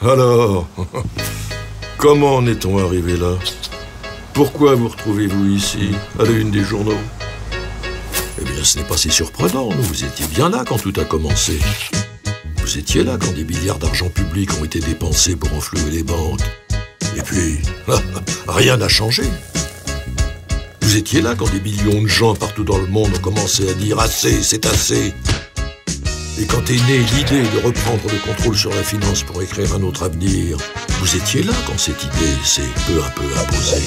Alors, comment en est-on arrivé là? Pourquoi vous retrouvez-vous ici, à la une des journaux? Eh bien, ce n'est pas si surprenant, vous étiez bien là quand tout a commencé. Vous étiez là quand des milliards d'argent public ont été dépensés pour enflouer les banques. Et puis, rien n'a changé. Vous étiez là quand des millions de gens partout dans le monde ont commencé à dire « assez, c'est assez ». Et quand est née l'idée de reprendre le contrôle sur la finance pour écrire un autre avenir, vous étiez là quand cette idée s'est peu à peu imposée.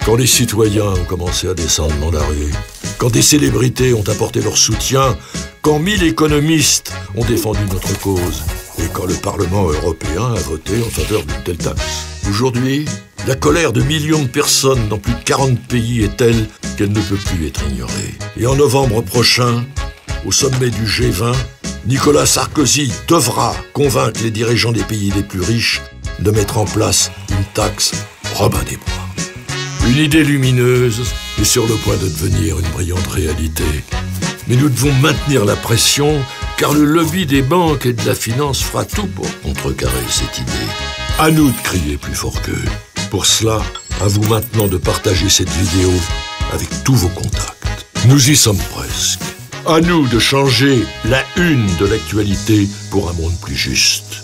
Quand les citoyens ont commencé à descendre dans la rue, quand des célébrités ont apporté leur soutien, quand 1000 économistes ont défendu notre cause, et quand le Parlement européen a voté en faveur d'une telle taxe. Aujourd'hui, la colère de millions de personnes dans plus de 40 pays est telle qu'elle ne peut plus être ignorée. Et en novembre prochain, au sommet du G20, Nicolas Sarkozy devra convaincre les dirigeants des pays les plus riches de mettre en place une taxe Robin des Bois. Une idée lumineuse est sur le point de devenir une brillante réalité. Mais nous devons maintenir la pression, car le lobby des banques et de la finance fera tout pour contrecarrer cette idée. À nous de crier plus fort qu'eux. Pour cela, à vous maintenant de partager cette vidéo avec tous vos contacts. Nous y sommes presque. À nous de changer la une de l'actualité pour un monde plus juste.